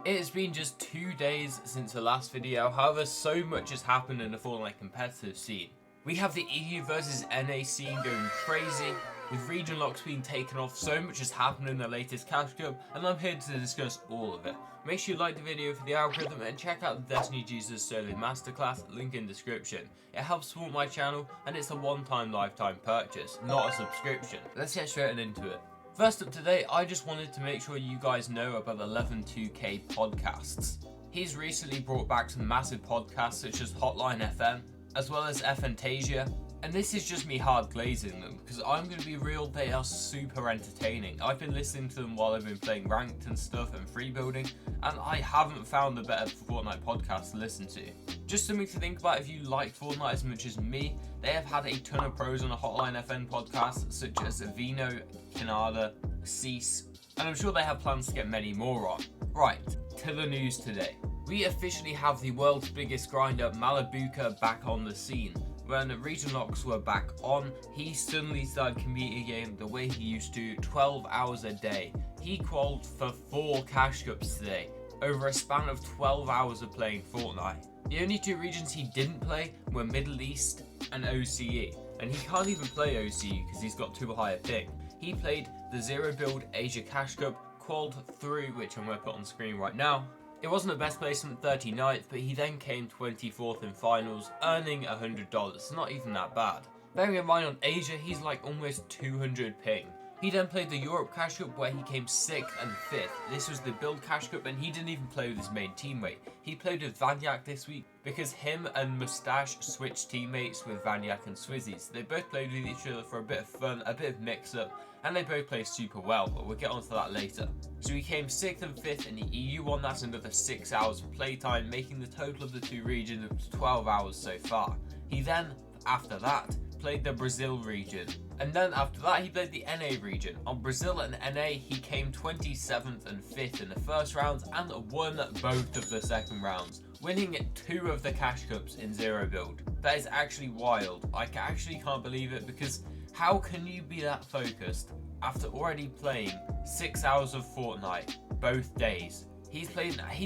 It has been just 2 days since the last video, however so much has happened in the Fortnite competitive scene. We have the EU versus NA scene going crazy, with region locks being taken off, so much has happened in the latest Cash Cup, and I'm here to discuss all of it. Make sure you like the video for the algorithm and check out the Destiny Jesus Solo Masterclass, link in description. It helps support my channel and it's a one-time lifetime purchase, not a subscription. Let's get straight into it. First up today, I just wanted to make sure you guys know about the 112k podcasts. He's recently brought back some massive podcasts such as Hotline FM, as well as Fantasia. And this is just me hard glazing them, because I'm going to be real, they are super entertaining. I've been listening to them while I've been playing ranked and stuff and free building, and I haven't found a better Fortnite podcast to listen to. Just something to think about if you like Fortnite as much as me. They have had a ton of pros on a Hotline FN podcast, such as Vino, Canada, Cease, and I'm sure they have plans to get many more on. Right, to the news today. We officially have the world's biggest grinder, Malibuca, back on the scene. When the region locks were back on, he suddenly started competing again the way he used to, 12 hours a day. He qualified for 4 cash cups today, over a span of 12 hours of playing Fortnite. The only 2 regions he didn't play were Middle East and OCE, and he can't even play OCE because he's got too high a ping. He played the Zero Build Asia Cash Cup, qualified through, which I'm going to put on screen right now. It wasn't the best placement, 39th, but he then came 24th in finals, earning $100, not even that bad. Bearing in mind on Asia, he's like almost 200 ping. He then played the Europe Cash Cup where he came 6th and 5th. This was the Build Cash Cup and he didn't even play with his main teammate. He played with Vanyak this week because him and Mustache switched teammates with Vanyak and Swizzies. They both played with each other for a bit of fun, a bit of mix up, and they both played super well, but we'll get onto that later. So he came 6th and 5th in the EU one, that's another 6 hours of playtime, making the total of the 2 regions 12 hours so far. He then, after that, played the Brazil region, and then after that he played the NA region. On Brazil and NA he came 27th and 5th in the first rounds and won both of the second rounds, winning 2 of the cash cups in Zero Build. That is actually wild. I actually can't believe it, because how can you be that focused after already playing 6 hours of Fortnite both days? He's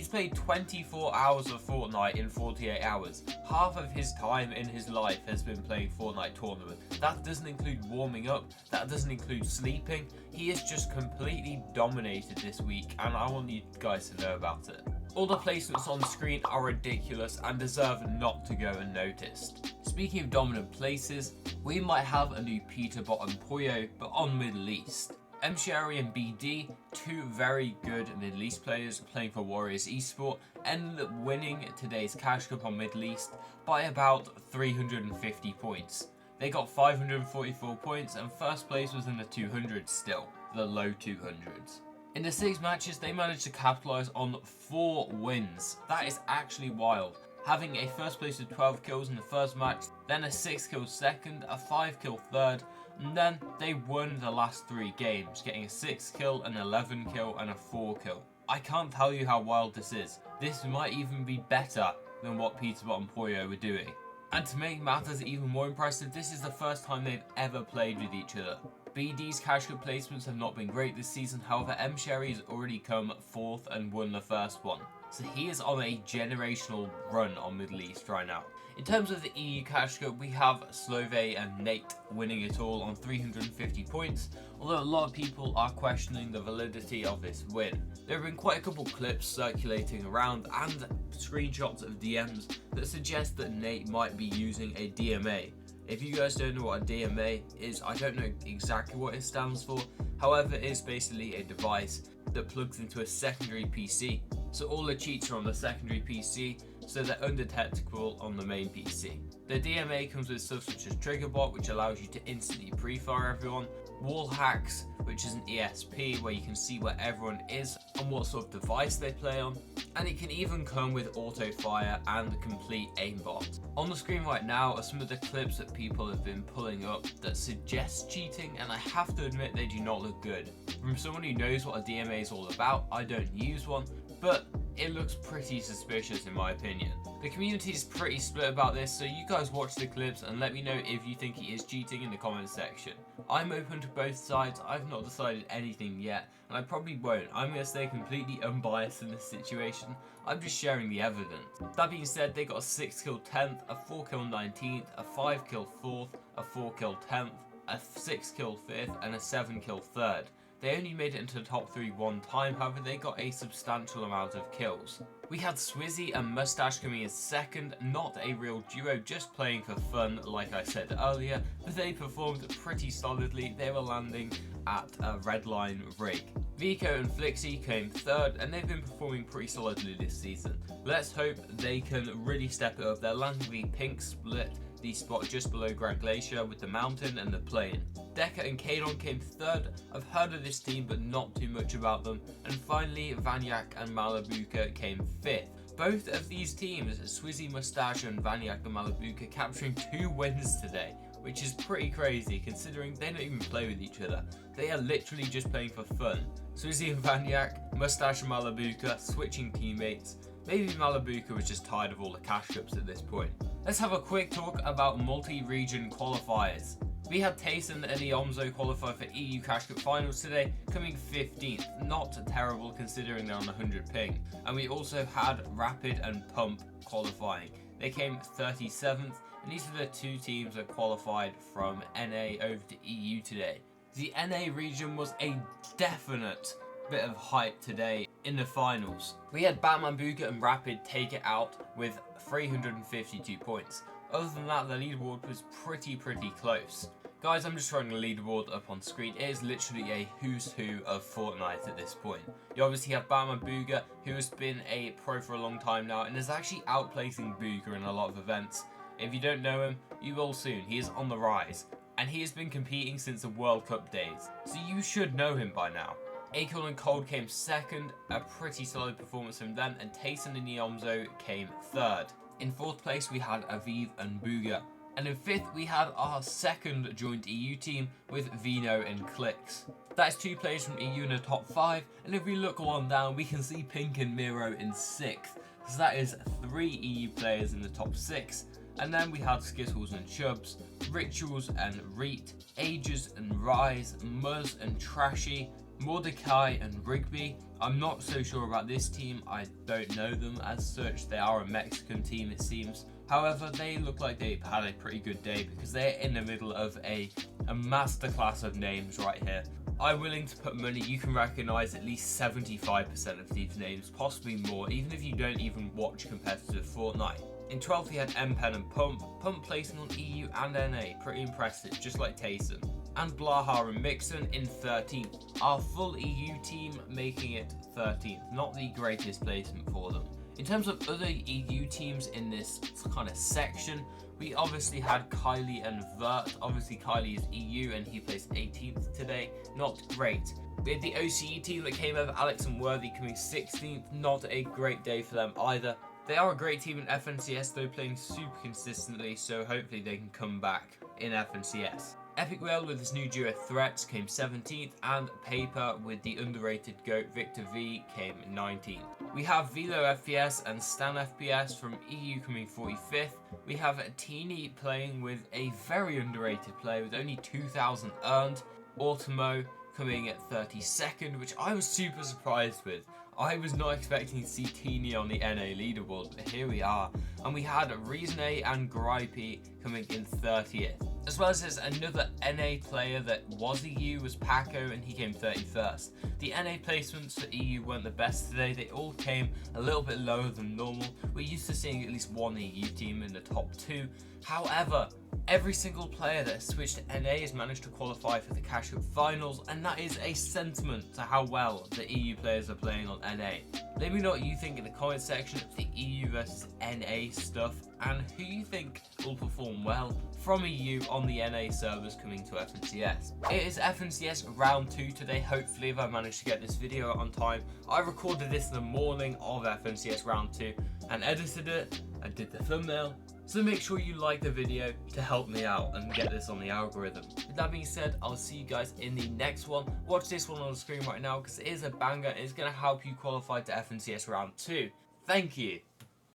played 24 hours of Fortnite in 48 hours. Half of his time in his life has been playing Fortnite tournament. That doesn't include warming up, that doesn't include sleeping. He has just completely dominated this week, and I want you guys to know about it. All the placements on screen are ridiculous and deserve not to go unnoticed. Speaking of dominant places, we might have a new Peterbot and Pollo, but on Middle East. Sherry and BD, 2 very good Middle East players playing for Warriors Esport, ended up winning today's Cash Cup on Middle East by about 350 points. They got 544 points and first place was in the 200s still, the low 200s. In the 6 matches they managed to capitalise on 4 wins. That is actually wild. Having a first place with 12 kills in the first match, then a 6 kill second, a 5 kill third, and then they won the last 3 games, getting a 6 kill, an 11 kill and a 4 kill. I can't tell you how wild this is. This might even be better than what Peterbot and Pollo were doing. And to make matters even more impressive, this is the first time they've ever played with each other. BD's cash cup placements have not been great this season, however Sherry has already come 4th and won the first one. So he is on a generational run on Middle East right now. In terms of the EU Cash Cup, we have Slove and Nate winning it all on 350 points, although a lot of people are questioning the validity of this win. There have been quite a couple clips circulating around and screenshots of DMs that suggest that Nate might be using a DMA. If you guys don't know what a DMA is, I don't know exactly what it stands for, however it is basically a device that plugs into a secondary PC. So all the cheats are on the secondary PC, so they're undetectable on the main PC. The DMA comes with stuff such as Triggerbot, which allows you to instantly pre-fire everyone, wall hacks, which is an ESP where you can see where everyone is and what sort of device they play on, and it can even come with auto fire and complete aimbot. On the screen right now are some of the clips that people have been pulling up that suggest cheating, and I have to admit they do not look good. From someone who knows what a DMA is all about, I don't use one, but it looks pretty suspicious in my opinion. The community is pretty split about this, so you guys watch the clips and let me know if you think he is cheating in the comments section. I'm open to both sides, I've not decided anything yet, and I probably won't. I'm going to stay completely unbiased in this situation, I'm just sharing the evidence. That being said, they got a 6 kill 10th, a 4 kill 19th, a 5 kill 4th, a 4 kill 10th, a 6 kill 5th, and a 7 kill 3rd. They only made it into the top 3 one time, however they got a substantial amount of kills. We had Swizzy and Mustache coming in second, not a real duo, just playing for fun like I said earlier, but they performed pretty solidly. They were landing at a redline rig. Vico and Flixie came third, and they've been performing pretty solidly this season. Let's hope they can really step it up. They're landing the pink split, the spot just below Grand Glacier with the mountain and the plain. Deca and Kadon came third. I've heard of this team but not too much about them. And finally Vanyak and Malibuca came fifth. Both of these teams, Swizzy, Mustache and Vanyak and Malibuca, capturing 2 wins today, which is pretty crazy considering they don't even play with each other. They are literally just playing for fun. Swizzy and Vanyak, Mustache and Malibuca, switching teammates. Maybe Malibuca was just tired of all the cash cups at this point. Let's have a quick talk about multi-region qualifiers. We had Tayson and Iomzo qualify for EU Cash Cup Finals today, coming 15th. Not terrible considering they're on 100 ping. And we also had Rapid and Pump qualifying. They came 37th, and these are the 2 teams that qualified from NA over to EU today. The NA region was a definite bit of hype today in the finals. We had Batman Buga and Rapid take it out with 352 points. Other than that, the leaderboard was pretty close. Guys, I'm just throwing the leaderboard up on screen. It is literally a who's who of Fortnite at this point. You obviously have Batman Buga, who has been a pro for a long time now and is actually outplacing Buga in a lot of events. If you don't know him, you will soon. He is on the rise, and he has been competing since the World Cup days, so you should know him by now. Acorn and Cold came second, a pretty solid performance from them, and Tayson and Iomzo came third. In 4th place we had Aviv and Buga. And in 5th we had our second joint EU team with Vino and Clicks. That is 2 players from EU in the top 5, and if we look on down we can see Pink and Miro in 6th. So that is 3 EU players in the top 6. And then we had Skittles and Chubs, Rituals and Reet, Ages and Rise, Muzz and Trashy, Mordecai and Rigby. I'm not so sure about this team, I don't know them as such. They are a Mexican team it seems. However, they look like they've had a pretty good day because they're in the middle of a masterclass of names right here. I'm willing to put money you can recognise at least 75% of these names, possibly more, even if you don't even watch competitive Fortnite. In 12th we had M-Pen and Pump placing on EU and NA, pretty impressive, just like Tayson. And Blaha and Mixon in 13th. Our full EU team making it 13th, not the greatest placement for them. In terms of other EU teams in this kind of section, we obviously had Kylie and Vert. Obviously Kylie is EU and he placed 18th today, not great. We had the OCE team that came over, Alex and Worthy coming 16th, not a great day for them either. They are a great team in FNCS though, playing super consistently, so hopefully they can come back in FNCS. Epic Whale with his new duo Threats came 17th, and Paper with the underrated GOAT Victor V came 19th. We have Velo FPS and Stan FPS from EU coming 45th. We have Teeny playing with a very underrated player with only 2,000 earned. Automo coming at 32nd, which I was super surprised with. I was not expecting to see Teeny on the NA leaderboard, but here we are. And we had Reasonay and Gripey coming in 30th. As well as there's another NA player that was EU, was Paco, and he came 31st. The NA placements for EU weren't the best today. They all came a little bit lower than normal. We're used to seeing at least one EU team in the top 2. However, every single player that has switched to NA has managed to qualify for the Cash Cup Finals, and that is a sentiment to how well the EU players are playing on NA. Let me know what you think in the comment section of the EU versus NA stuff, and who you think will perform well from EU on the NA servers coming to FNCS. It is FNCS round 2 today, hopefully, if I manage to get this video on time. I recorded this in the morning of FNCS round 2 and edited it, I did the thumbnail, So make sure you like the video to help me out and get this on the algorithm. With that being said, I'll see you guys in the next one. Watch this one on the screen right now because it is a banger and it's going to help you qualify to FNCS round 2. Thank you.